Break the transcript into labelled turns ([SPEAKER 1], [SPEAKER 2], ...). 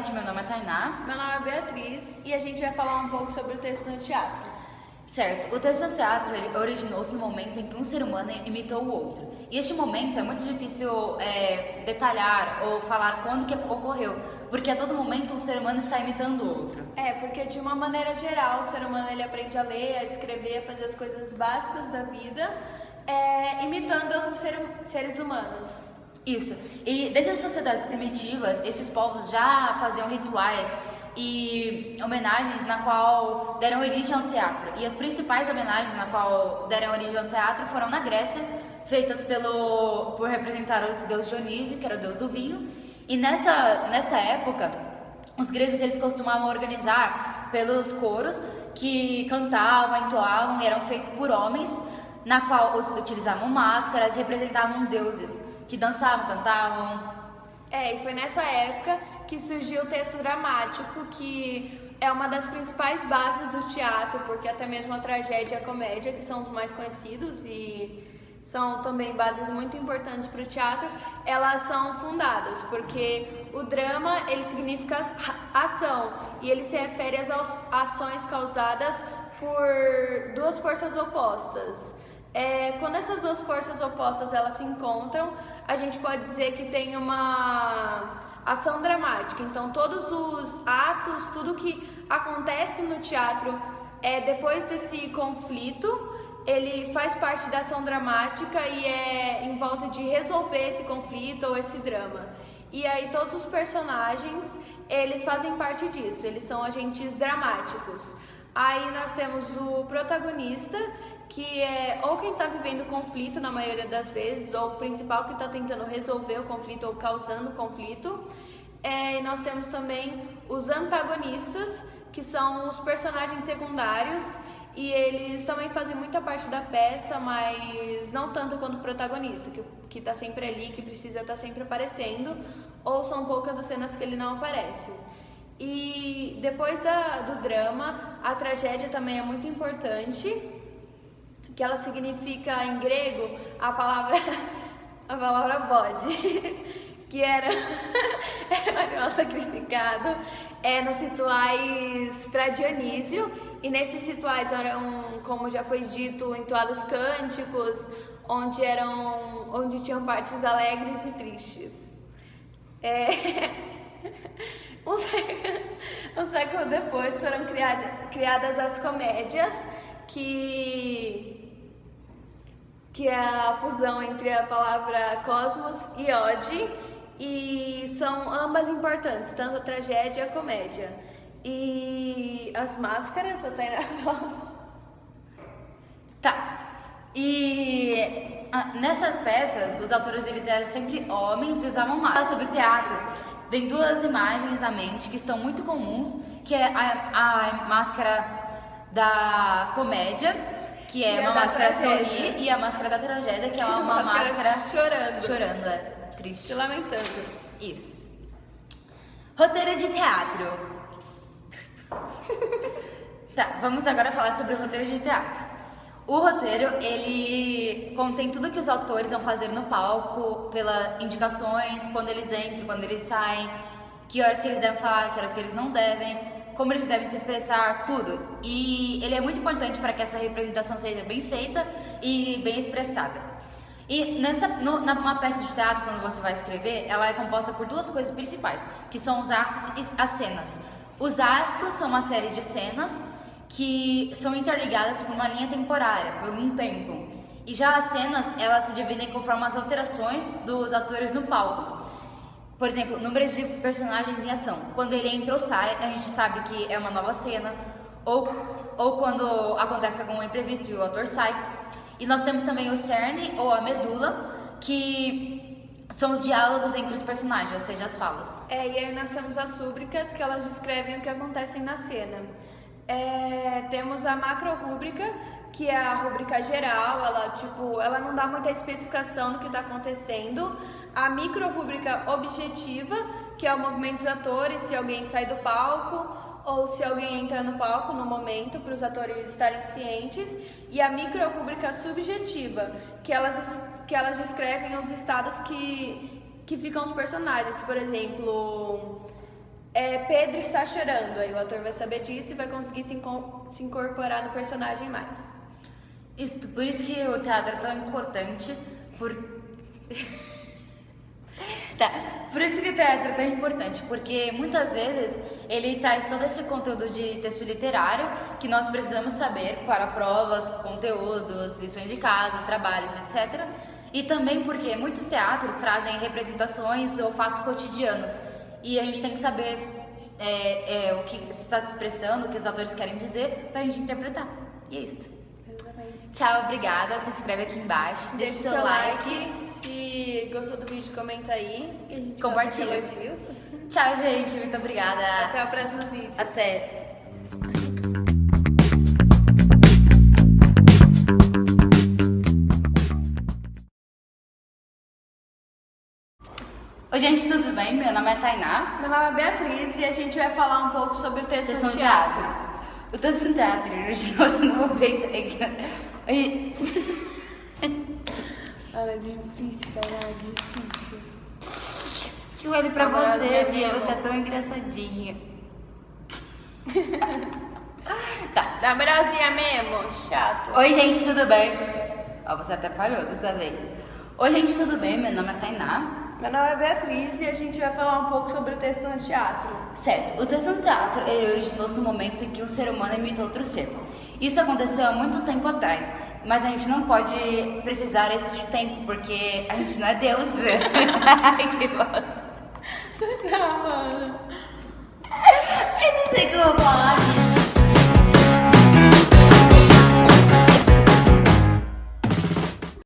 [SPEAKER 1] noite, meu nome é Tainá.
[SPEAKER 2] Meu nome é Beatriz e a gente vai falar um pouco sobre o texto no teatro.
[SPEAKER 1] Certo, o texto no teatro ele originou-se no momento em que um ser humano imitou o outro. E este momento é muito difícil detalhar ou falar quando que ocorreu, porque a todo momento um ser humano está imitando o outro.
[SPEAKER 2] Porque de uma maneira geral, o ser humano ele aprende a ler, a escrever, a fazer as coisas básicas da vida, imitando outros seres humanos.
[SPEAKER 1] Isso, e desde as sociedades primitivas, esses povos já faziam rituais e homenagens na qual deram origem ao teatro. E as principais homenagens na qual deram origem ao teatro foram na Grécia, feitas por representar o deus Dionísio, que era o deus do vinho. E nessa época, os gregos eles costumavam organizar pelos coros que cantavam, entoavam e eram feitos por homens, na qual utilizavam máscaras e representavam deuses que dançavam, cantavam.
[SPEAKER 2] E foi nessa época que surgiu o texto dramático, que é uma das principais bases do teatro, porque até mesmo a tragédia e a comédia, que são os mais conhecidos e são também bases muito importantes para o teatro, elas são fundadas, porque o drama ele significa ação e ele se refere às ações causadas por duas forças opostas. Quando essas duas forças opostas elas se encontram, a gente pode dizer que tem uma ação dramática. Então todos os atos, tudo que acontece no teatro depois desse conflito, ele faz parte da ação dramática e é em volta de resolver esse conflito ou esse drama. E aí todos os personagens, eles fazem parte disso, eles são agentes dramáticos. Aí nós temos o protagonista, que é ou quem está vivendo o conflito na maioria das vezes, ou o principal que está tentando resolver o conflito ou causando o conflito. E nós temos também os antagonistas, que são os personagens secundários, e eles também fazem muita parte da peça, mas não tanto quanto o protagonista, que está sempre ali, que precisa estar sempre aparecendo, ou são poucas as cenas que ele não aparece. E depois do drama, a tragédia também é muito importante, que ela significa em grego a palavra bode, que era um animal sacrificado nos rituais para Dionísio, e nesses rituais eram, como já foi dito, entoados cânticos, onde tinham partes alegres e tristes. Um século depois foram criadas as comédias, que é a fusão entre a palavra cosmos e ode, e são ambas importantes, tanto a tragédia e a comédia. E as máscaras, eu tenho
[SPEAKER 1] Tá, e nessas peças, os autores eles eram sempre homens e usavam máscaras. Sobre teatro, vem duas imagens à mente que estão muito comuns, que é a máscara da comédia, que é uma máscara sorrir, e a máscara da tragédia, que é uma máscara chorando, triste.
[SPEAKER 2] Se lamentando.
[SPEAKER 1] Isso. Roteiro de teatro. Tá, vamos agora falar sobre o roteiro de teatro. O roteiro, ele contém tudo que os autores vão fazer no palco, pelas indicações, quando eles entram, quando eles saem, que horas que eles devem falar, que horas que eles não devem, como eles devem se expressar, tudo. E ele é muito importante para que essa representação seja bem feita e bem expressada. E numa peça de teatro, quando você vai escrever, ela é composta por duas coisas principais, que são os atos e as cenas. Os atos são uma série de cenas que são interligadas por uma linha temporária, por um tempo. E já as cenas, elas se dividem conforme as alterações dos atores no palco. Por exemplo, números de personagens em ação. Quando ele entra ou sai, a gente sabe que é uma nova cena. Ou quando acontece algum imprevisto e o ator sai. E nós temos também o cerne ou a medula, que são os diálogos entre os personagens, ou seja, as falas.
[SPEAKER 2] E aí nós temos as rúbricas, que elas descrevem o que acontece na cena. Temos a macro-rúbrica, que é a rúbrica geral, ela não dá muita especificação do que está acontecendo. A micro-rúbrica objetiva, que é o movimento dos atores, se alguém sai do palco ou se alguém entra no palco no momento, para os atores estarem cientes. E a micro-rúbrica subjetiva, que elas descrevem os estados que ficam os personagens. Por exemplo, Pedro está chorando. Aí o ator vai saber disso e vai conseguir se incorporar no personagem mais.
[SPEAKER 1] Isso, por isso que o teatro é tão importante, Tá, por isso que o teatro é tão importante, porque muitas vezes ele traz todo esse conteúdo de texto literário que nós precisamos saber para provas, conteúdos, lições de casa, trabalhos, etc. E também porque muitos teatros trazem representações ou fatos cotidianos e a gente tem que saber o que está se expressando, o que os atores querem dizer para a gente interpretar. E é isso.
[SPEAKER 2] Exatamente.
[SPEAKER 1] Tchau, obrigada. Se inscreve aqui embaixo,
[SPEAKER 2] Deixe seu like. Se gostou do vídeo, comenta aí. Que a gente
[SPEAKER 1] Compartilha.
[SPEAKER 2] gosta de elogios.
[SPEAKER 1] Tchau, gente. Muito obrigada.
[SPEAKER 2] Até o próximo vídeo.
[SPEAKER 1] Até. Oi, gente, tudo bem? Meu nome é Tainá.
[SPEAKER 2] Meu nome é Beatriz e a gente vai falar um pouco sobre o texto
[SPEAKER 1] Texto
[SPEAKER 2] no
[SPEAKER 1] no
[SPEAKER 2] teatro.
[SPEAKER 1] teatro. O texto no teatro, nossa, não vou peito. Oi.
[SPEAKER 2] Olha, é difícil, Tainá, é difícil.
[SPEAKER 1] Eu olho pra
[SPEAKER 2] Agora
[SPEAKER 1] você,
[SPEAKER 2] é
[SPEAKER 1] Bia,
[SPEAKER 2] mesmo.
[SPEAKER 1] você é tão engraçadinha. Tá.
[SPEAKER 2] Da Brasinha mesmo, chato.
[SPEAKER 1] Oi, gente, tudo bem? Ó, você atrapalhou dessa vez. Oi, gente, tudo bem? Meu nome é Tainá.
[SPEAKER 2] Meu nome é Beatriz e a gente vai falar um pouco sobre o texto no teatro.
[SPEAKER 1] Certo, o texto no teatro ele originou-se no momento em que um ser humano imita outro ser. Isso aconteceu há muito tempo atrás, mas a gente não pode precisar esse tempo, porque a gente não é Deus. Que bosta.
[SPEAKER 2] Não, mano.
[SPEAKER 1] Eu não sei o que eu vou falar.